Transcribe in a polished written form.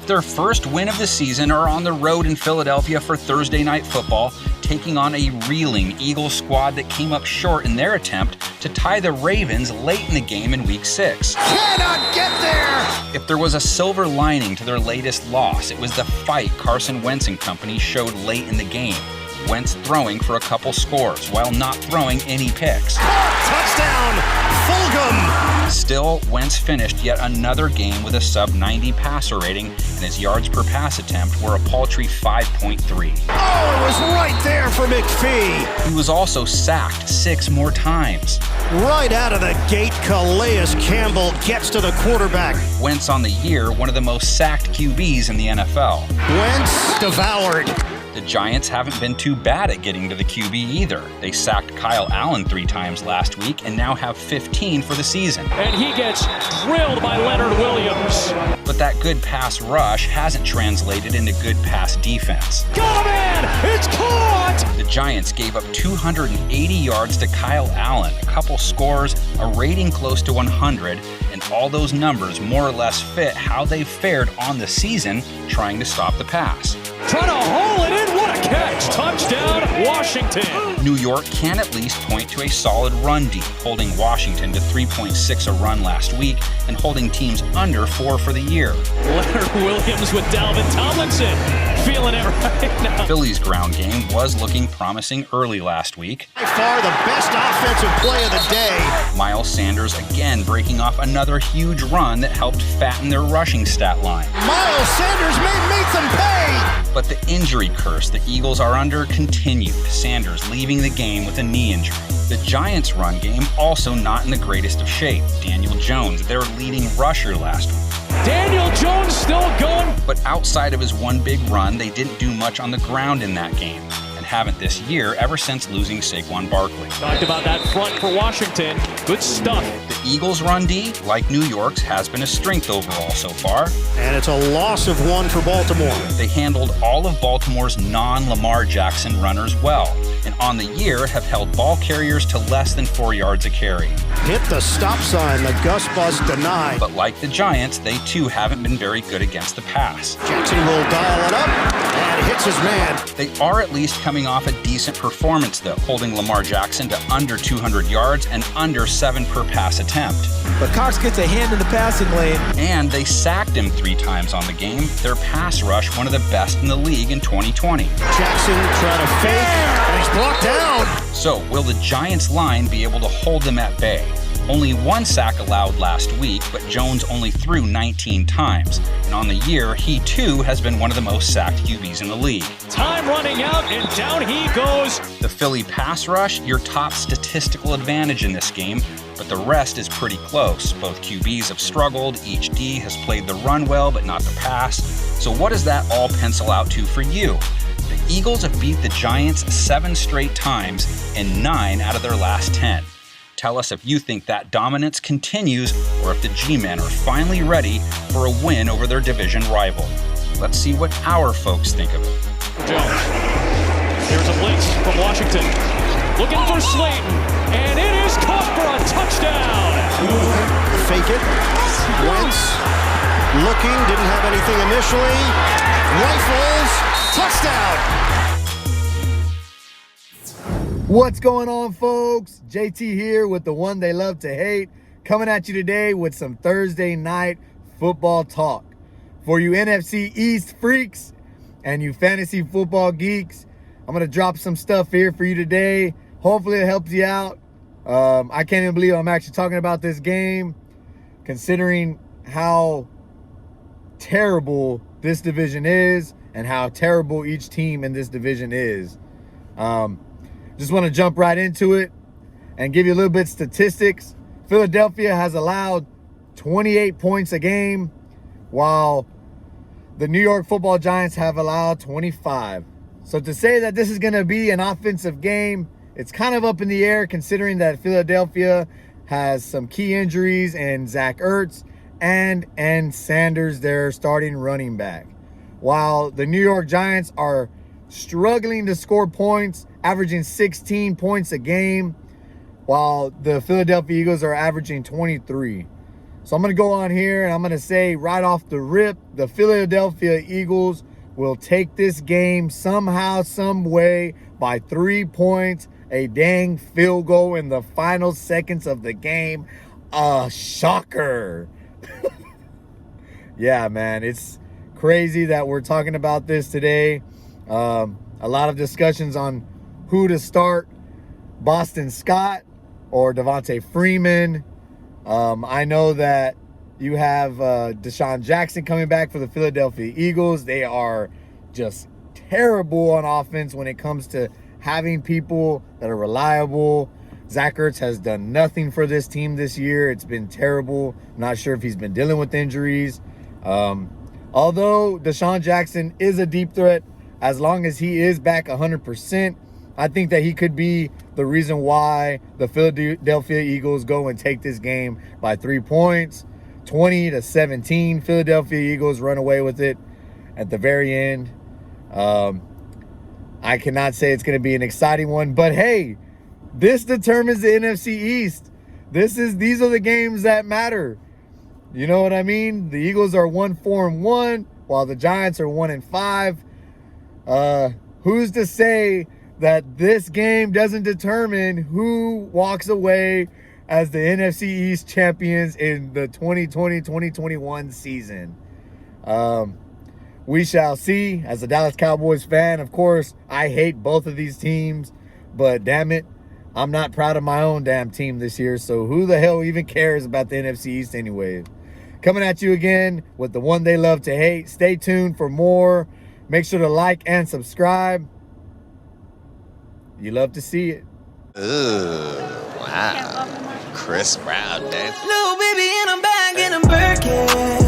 Their first win of the season are on the road in Philadelphia for Thursday Night Football, taking on a reeling Eagles squad that came up short in their attempt to tie the Ravens late in the game in Week 6. Cannot get there! If there was a silver lining to their latest loss, it was the fight Carson Wentz and company showed late in the game. Wentz throwing for a couple scores while not throwing any picks. Touchdown, Fulgham! Still, Wentz finished yet another game with a sub-90 passer rating, and his yards per pass attempt were a paltry 5.3. Oh, it was right there for McPhee! He was also sacked 6 more times. Right out of the gate, Calais Campbell gets to the quarterback. Wentz on the year, one of the most sacked QBs in the NFL. Wentz devoured. The Giants haven't been too bad at getting to the QB either. They sacked Kyle Allen 3 times last week and now have 15 for the season. And he gets drilled by Leonard Williams. But that good pass rush hasn't translated into good pass defense. Got a man! It's caught! The Giants gave up 280 yards to Kyle Allen, a couple scores, a rating close to 100, and all those numbers more or less fit how they fared on the season trying to stop the pass. Trying to haul it in. What a catch. Touchdown, Washington. New York can at least point to a solid run D, holding Washington to 3.6 a run last week and holding teams under 4 for the year. Leonard Williams with Dalvin Tomlinson. Feeling it right now. Philly's ground game was looking promising early last week. By far the best offensive play of the day. Miles Sanders again breaking off another huge run that helped fatten their rushing stat line. Miles Sanders may make them pay! But the injury curse the Eagles are under continued, Sanders leaving the game with a knee injury. The Giants' run game also not in the greatest of shape. Daniel Jones, their leading rusher last week. Daniel Jones still going. But outside of his one big run, they didn't do much on the ground in that game, and haven't this year ever since losing Saquon Barkley. Talked about that front for Washington. Good stuff. The Eagles' run D, like New York's, has been a strength overall so far. And it's a loss of 1 for Baltimore. They handled all of Baltimore's non-Lamar Jackson runners well, and on the year have held ball carriers to less than 4 yards a carry. Hit the stop sign, the Gus Bus denied. But like the Giants, they too haven't been very good against the pass. Jackson will dial it up and hits his man. They are at least coming off a decent performance though, holding Lamar Jackson to under 200 yards and under 7 per pass attempt. But Cox gets a hand in the passing lane. And they sacked him 3 times on the game. Their pass rush, one of the best in the league in 2020. Jackson trying to fake, and he's blocked down. So, will the Giants' line be able to hold them at bay? Only 1 sack allowed last week, but Jones only threw 19 times. And on the year, he too has been one of the most sacked QBs in the league. Time running out, and down he goes. The Philly pass rush, your top statistical advantage in this game, but the rest is pretty close. Both QBs have struggled, each D has played the run well, but not the pass. So what does that all pencil out to for you? The Eagles have beat the Giants 7 straight times and 9 out of their last 10. Tell us if you think that dominance continues or if the G-Men are finally ready for a win over their division rival. Let's see what our folks think of it. Jones. Here's a blitz from Washington. Looking for Slayton, and it is caught for a touchdown. Fake it. Wentz looking, didn't have anything initially. Rifles, touchdown. What's going on, folks? JT here with the one they love to hate, coming at you today with some Thursday night football talk. For you NFC East freaks and you fantasy football geeks, I'm going to drop some stuff here for you today. Hopefully it helps you out. I can't even believe I'm actually talking about this game, considering how terrible this division is and how terrible each team in this division is. Just want to jump right into it and give you a little bit of statistics. Philadelphia has allowed 28 points a game, while the New York Football Giants have allowed 25. So to say that this is going to be an offensive game, it's kind of up in the air, considering that Philadelphia has some key injuries in Zach Ertz and Sanders, their starting running back. While the New York Giants are struggling to score points, averaging 16 points a game, while the Philadelphia Eagles are averaging 23. So I'm going to go on here and I'm going to say right off the rip, the Philadelphia Eagles will take this game somehow, some way by 3 points, a dang field goal in the final seconds of the game. A shocker. Yeah, man, it's crazy that we're talking about this today. A lot of discussions on who to start, Boston Scott or Devontae Freeman. I know that you have Deshaun Jackson coming back for the Philadelphia Eagles. They are just terrible on offense when it comes to having people that are reliable. Zach Ertz has done nothing for this team this year. It's been terrible. Not sure if he's been dealing with injuries. Although Deshaun Jackson is a deep threat, as long as he is back 100%, I think that he could be the reason why the Philadelphia Eagles go and take this game by 3 points. 20-17. Philadelphia Eagles run away with it at the very end. I cannot say it's going to be an exciting one, but hey, this determines the NFC East. These are the games that matter. You know what I mean? The Eagles are 1-4-1, while the Giants are 1-5. Who's to say that this game doesn't determine who walks away as the NFC East champions in the 2020-2021 season? We shall see. As a Dallas Cowboys fan, of course, I hate both of these teams, but damn it, I'm not proud of my own damn team this year, so who the hell even cares about the NFC East anyway? Coming at you again with the one they love to hate. Stay tuned for more. Make sure to like and subscribe. You love to see it. Ooh, wow. Chris Brown, damn. Little baby in a bag in a Birkin.